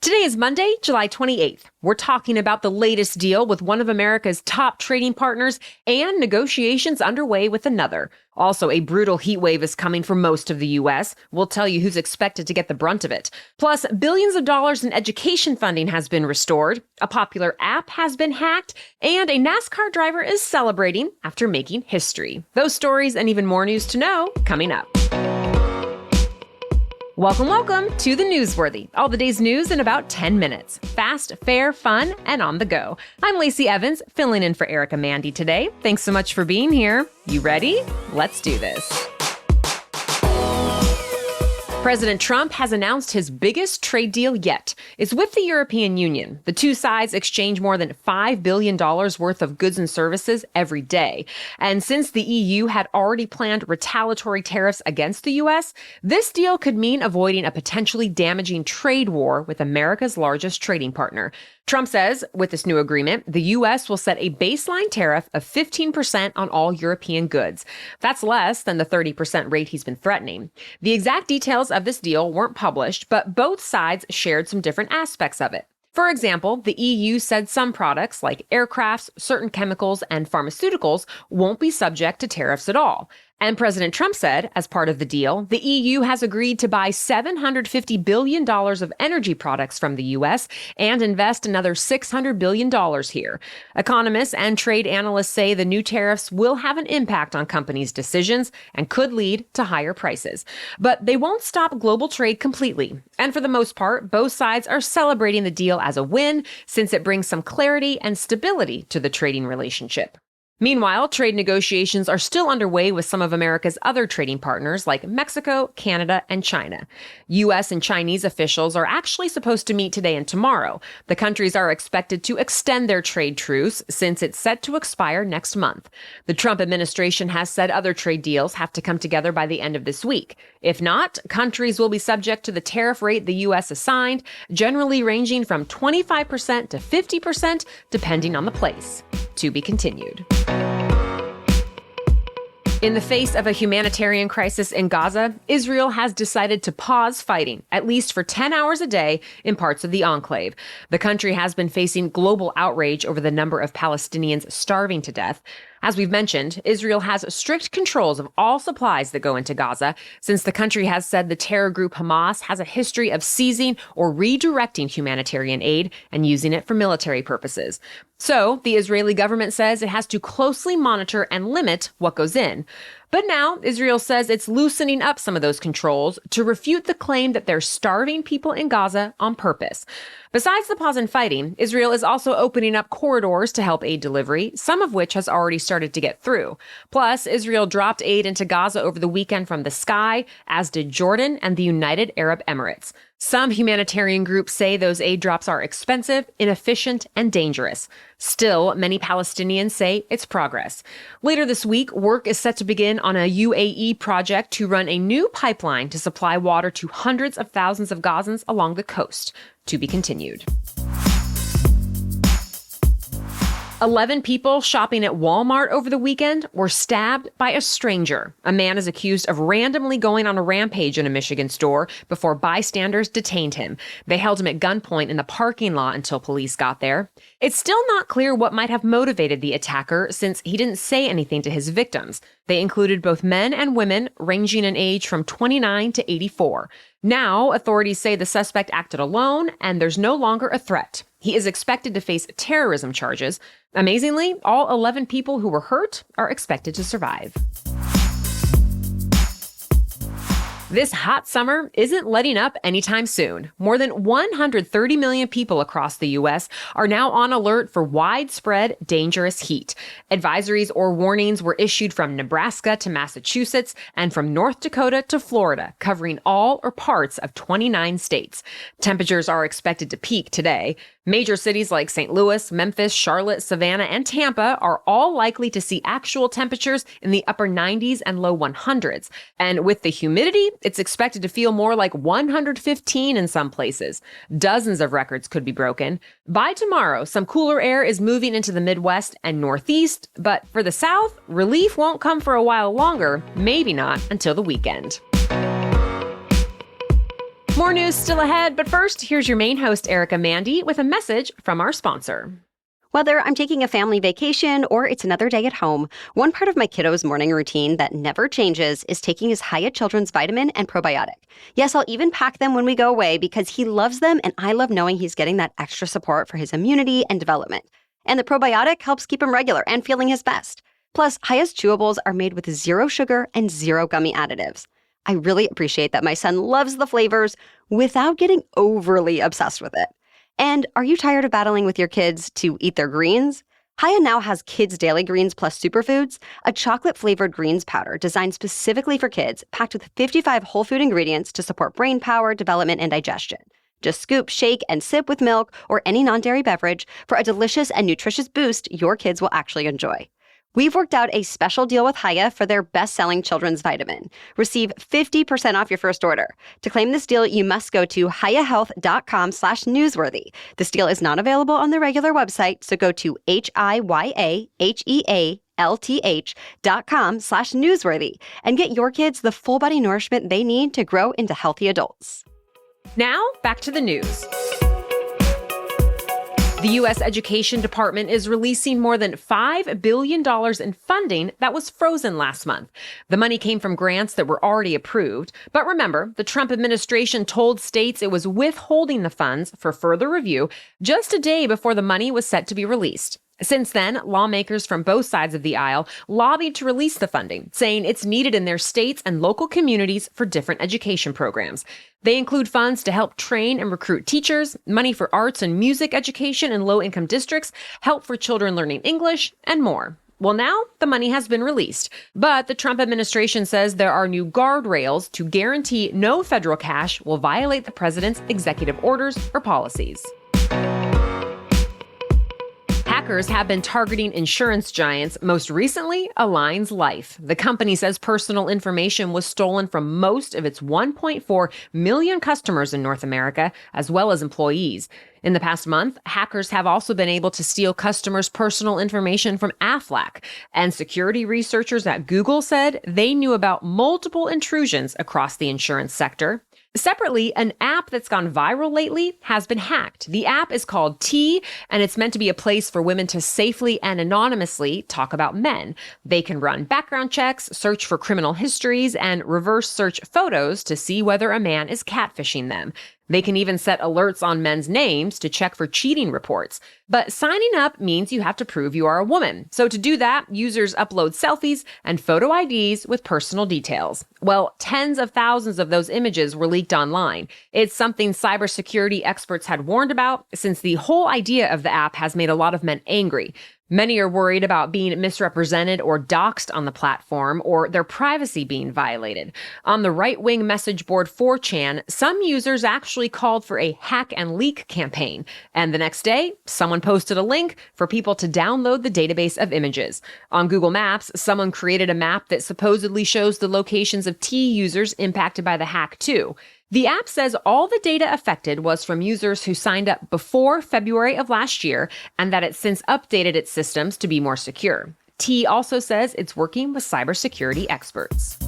Today is Monday, July 28th. We're talking about the latest deal with one of America's top trading partners and negotiations underway with another. Also, a brutal heat wave is coming for most of the U.S. We'll tell you who's expected to get the brunt of it. Plus, billions of dollars in education funding has been restored, a popular app has been hacked, and a NASCAR driver is celebrating after making history. Those stories and even more news to know coming up. Welcome to the Newsworthy. All the day's news in about 10 minutes. Fast, fair, fun, and on the go. I'm Lacey Evans, filling in for Erica Mandy today. Thanks so much for being here. You ready? Let's do this. President Trump has announced his biggest trade deal yet. It's with the European Union. The two sides exchange more than $5 billion worth of goods and services every day. And since the EU had already planned retaliatory tariffs against the U.S., this deal could mean avoiding a potentially damaging trade war with America's largest trading partner. Trump says with this new agreement, the U.S. will set a baseline tariff of 15% on all European goods. That's less than the 30% rate he's been threatening. The exact details of this deal weren't published, but both sides shared some different aspects of it. For example, the EU said some products like aircrafts, certain chemicals, and pharmaceuticals won't be subject to tariffs at all. And President Trump said, as part of the deal, the EU has agreed to buy $750 billion of energy products from the U.S. and invest another $600 billion here. Economists and trade analysts say the new tariffs will have an impact on companies' decisions and could lead to higher prices. But they won't stop global trade completely. And for the most part, both sides are celebrating the deal as a win since it brings some clarity and stability to the trading relationship. Meanwhile, trade negotiations are still underway with some of America's other trading partners like Mexico, Canada, and China. U.S. and Chinese officials are actually supposed to meet today and tomorrow. The countries are expected to extend their trade truce since it's set to expire next month. The Trump administration has said other trade deals have to come together by the end of this week. If not, countries will be subject to the tariff rate the U.S. assigned, generally ranging from 25% to 50%, depending on the place. To be continued. In the face of a humanitarian crisis in Gaza, Israel has decided to pause fighting, at least for 10 hours a day, in parts of the enclave. The country has been facing global outrage over the number of Palestinians starving to death. As we've mentioned, Israel has strict controls of all supplies that go into Gaza, since the country has said the terror group Hamas has a history of seizing or redirecting humanitarian aid and using it for military purposes. So, the Israeli government says it has to closely monitor and limit what goes in. But now, Israel says it's loosening up some of those controls to refute the claim that they're starving people in Gaza on purpose. Besides the pause in fighting, Israel is also opening up corridors to help aid delivery, some of which has already started to get through. Plus, Israel dropped aid into Gaza over the weekend from the sky, as did Jordan and the United Arab Emirates. Some humanitarian groups say those aid drops are expensive, inefficient, and dangerous. Still, many Palestinians say it's progress. Later this week, work is set to begin on a UAE project to run a new pipeline to supply water to hundreds of thousands of Gazans along the coast. To be continued. 11 people shopping at Walmart over the weekend were stabbed by a stranger. A man is accused of randomly going on a rampage in a Michigan store before bystanders detained him. They held him at gunpoint in the parking lot until police got there. It's still not clear what might have motivated the attacker since he didn't say anything to his victims. They included both men and women ranging in age from 29 to 84. Now, authorities say the suspect acted alone and there's no longer a threat. He is expected to face terrorism charges. Amazingly, all 11 people who were hurt are expected to survive. This hot summer isn't letting up anytime soon. More than 130 million people across the U.S. are now on alert for widespread dangerous heat. Advisories or warnings were issued from Nebraska to Massachusetts and from North Dakota to Florida, covering all or parts of 29 states. Temperatures are expected to peak today. Major cities like St. Louis, Memphis, Charlotte, Savannah, and Tampa are all likely to see actual temperatures in the upper 90s and low 100s. And with the humidity, it's expected to feel more like 115 in some places. Dozens of records could be broken. By tomorrow, some cooler air is moving into the Midwest and Northeast, but for the South, relief won't come for a while longer, maybe not until the weekend. More news still ahead, but first, here's your main host, Erica Mandy, with a message from our sponsor. Whether I'm taking a family vacation or it's another day at home, one part of my kiddo's morning routine that never changes is taking his Hiya Children's vitamin and probiotic. Yes, I'll even pack them when we go away because he loves them and I love knowing he's getting that extra support for his immunity and development. And the probiotic helps keep him regular and feeling his best. Plus, Hiya's chewables are made with 0 sugar and 0 gummy additives. I really appreciate that my son loves the flavors without getting overly obsessed with it. And are you tired of battling with your kids to eat their greens? Hiya now has Kids Daily Greens Plus Superfoods, a chocolate-flavored greens powder designed specifically for kids, packed with 55 whole food ingredients to support brain power, development, and digestion. Just scoop, shake, and sip with milk or any non-dairy beverage for a delicious and nutritious boost your kids will actually enjoy. We've worked out a special deal with Hiya for their best-selling children's vitamin. Receive 50% off your first order. To claim this deal, you must go to hiyahealth.com/newsworthy. This deal is not available on the regular website, so go to hiyahealth.com/newsworthy and get your kids the full body nourishment they need to grow into healthy adults. Now, back to the news. The U.S. Education Department is releasing more than $5 billion in funding that was frozen last month. The money came from grants that were already approved. But remember, the Trump administration told states it was withholding the funds for further review just a day before the money was set to be released. Since then, lawmakers from both sides of the aisle lobbied to release the funding, saying it's needed in their states and local communities for different education programs. They include funds to help train and recruit teachers, money for arts and music education in low-income districts, help for children learning English, and more. Well, now the money has been released, but the Trump administration says there are new guardrails to guarantee no federal cash will violate the president's executive orders or policies. Hackers have been targeting insurance giants, most recently Allianz Life. The company says personal information was stolen from most of its 1.4 million customers in North America, as well as employees. In the past month, hackers have also been able to steal customers' personal information from Aflac. And security researchers at Google said they knew about multiple intrusions across the insurance sector. Separately, an app that's gone viral lately has been hacked. The app is called T, and it's meant to be a place for women to safely and anonymously talk about men. They can run background checks, search for criminal histories, and reverse search photos to see whether a man is catfishing them. They can even set alerts on men's names to check for cheating reports. But signing up means you have to prove you are a woman. So to do that, users upload selfies and photo IDs with personal details. Well, tens of thousands of those images were leaked online. It's something cybersecurity experts had warned about, since the whole idea of the app has made a lot of men angry. Many are worried about being misrepresented or doxxed on the platform, or their privacy being violated. On the right-wing message board 4chan, some users actually called for a hack and leak campaign. And the next day, someone posted a link for people to download the database of images. On Google Maps, someone created a map that supposedly shows the locations of T users impacted by the hack too. The app says all the data affected was from users who signed up before February of last year, and that it's since updated its systems to be more secure. T also says it's working with cybersecurity experts.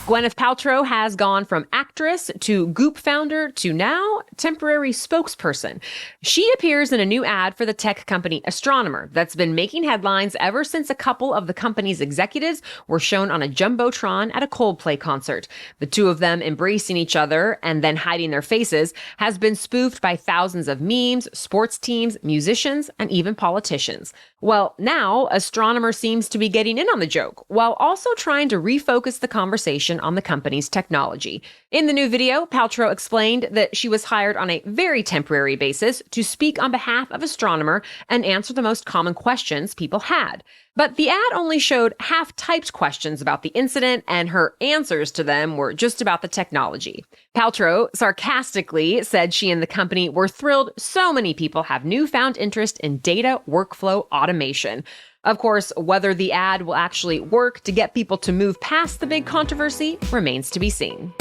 Gwyneth Paltrow has gone from actress to Goop founder to now temporary spokesperson. She appears in a new ad for the tech company Astronomer that's been making headlines ever since a couple of the company's executives were shown on a jumbotron at a Coldplay concert. The two of them embracing each other and then hiding their faces has been spoofed by thousands of memes, sports teams, musicians, and even politicians. Well, now Astronomer seems to be getting in on the joke, while also trying to refocus the conversation on the company's technology. In the new video, Paltrow explained that she was hired on a very temporary basis to speak on behalf of Astronomer and answer the most common questions people had. But the ad only showed half-typed questions about the incident, and her answers to them were just about the technology. Paltrow sarcastically said she and the company were thrilled so many people have newfound interest in data workflow automation. Of course, whether the ad will actually work to get people to move past the big controversy remains to be seen.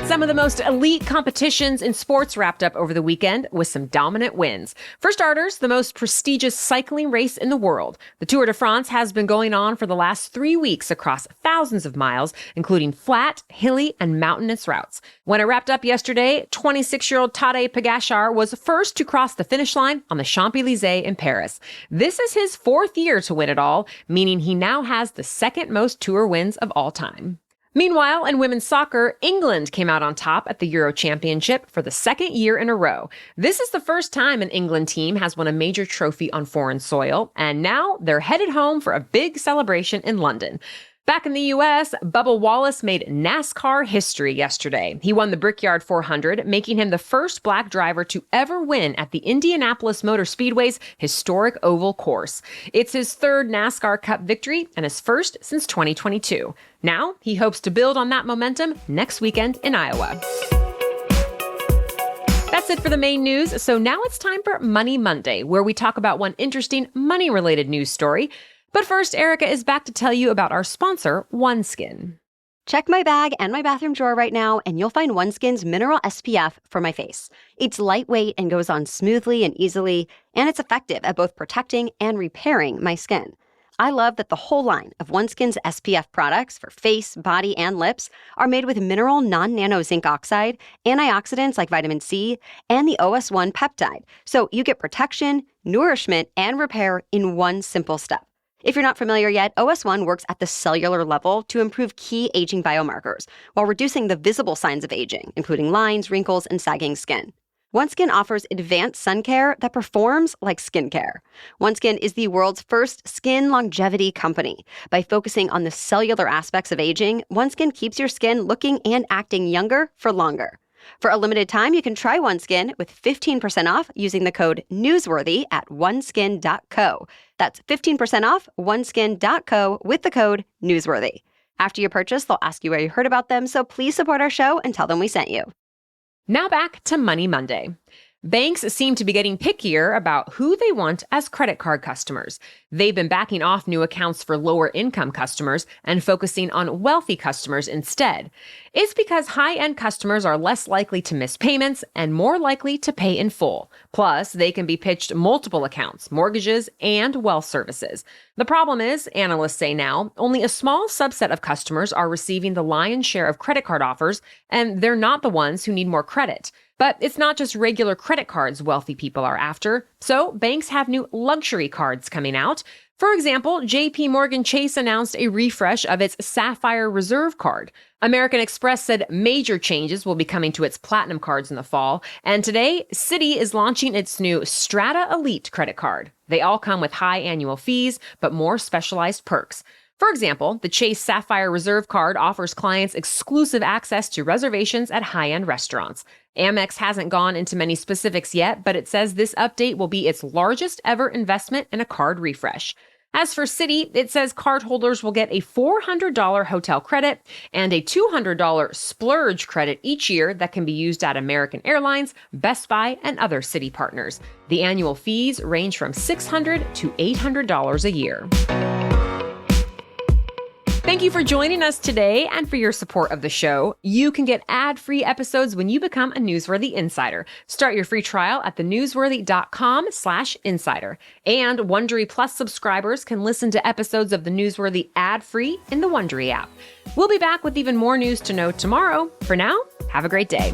Some of the most elite competitions in sports wrapped up over the weekend with some dominant wins. For starters, the most prestigious cycling race in the world. The Tour de France has been going on for the last 3 weeks across thousands of miles, including flat, hilly, and mountainous routes. When it wrapped up yesterday, 26-year-old Tadej Pogačar was first to cross the finish line on the Champs-Élysées in Paris. This is his 4th year to win it all, meaning he now has the second most Tour wins of all time. Meanwhile, in women's soccer, England came out on top at the Euro Championship for the 2nd year in a row. This is the first time an England team has won a major trophy on foreign soil, and now they're headed home for a big celebration in London. Back in the U.S., Bubba Wallace made NASCAR history yesterday. He won the Brickyard 400, making him the first black driver to ever win at the Indianapolis Motor Speedway's historic oval course. It's his 3rd NASCAR Cup victory and his first since 2022. Now, he hopes to build on that momentum next weekend in Iowa. That's it for the main news. So now it's time for Money Monday, where we talk about one interesting money-related news story. But first, Erica is back to tell you about our sponsor, OneSkin. Check my bag and my bathroom drawer right now, and you'll find OneSkin's Mineral SPF for my face. It's lightweight and goes on smoothly and easily, and it's effective at both protecting and repairing my skin. I love that the whole line of OneSkin's SPF products for face, body, and lips are made with mineral non-nano zinc oxide, antioxidants like vitamin C, and the OS1 peptide. So you get protection, nourishment, and repair in one simple step. If you're not familiar yet, OS1 works at the cellular level to improve key aging biomarkers while reducing the visible signs of aging, including lines, wrinkles, and sagging skin. OneSkin offers advanced sun care that performs like skincare. OneSkin is the world's first skin longevity company. By focusing on the cellular aspects of aging, OneSkin keeps your skin looking and acting younger for longer. For a limited time, you can try OneSkin with 15% off using the code newsworthy at oneskin.co. That's 15% off oneskin.co with the code newsworthy. After you purchase, they'll ask you where you heard about them, so please support our show and tell them we sent you. Now back to Money Monday. Banks seem to be getting pickier about who they want as credit card customers. They've been backing off new accounts for lower income customers and focusing on wealthy customers instead. It's because high-end customers are less likely to miss payments and more likely to pay in full. Plus, they can be pitched multiple accounts, mortgages, and wealth services. The problem is, analysts say now, only a small subset of customers are receiving the lion's share of credit card offers, and they're not the ones who need more credit. But it's not just regular credit cards wealthy people are after. So banks have new luxury cards coming out. For example, JP Morgan Chase announced a refresh of its Ceasefire Reserve card. American Express said major changes will be coming to its Platinum cards in the fall. And today, Citi is launching its new Strata Elite credit card. They all come with high annual fees, but more specialized perks. For example, the Chase Sapphire Reserve card offers clients exclusive access to reservations at high-end restaurants. Amex hasn't gone into many specifics yet, but it says this update will be its largest ever investment in a card refresh. As for Citi, it says cardholders will get a $400 hotel credit and a $200 splurge credit each year that can be used at American Airlines, Best Buy, and other Citi partners. The annual fees range from $600 to $800 a year. Thank you for joining us today and for your support of the show. You can get ad-free episodes when you become a Newsworthy Insider. Start your free trial at thenewsworthy.com/insider. And Wondery Plus subscribers can listen to episodes of The Newsworthy ad-free in the Wondery app. We'll be back with even more news to know tomorrow. For now, have a great day.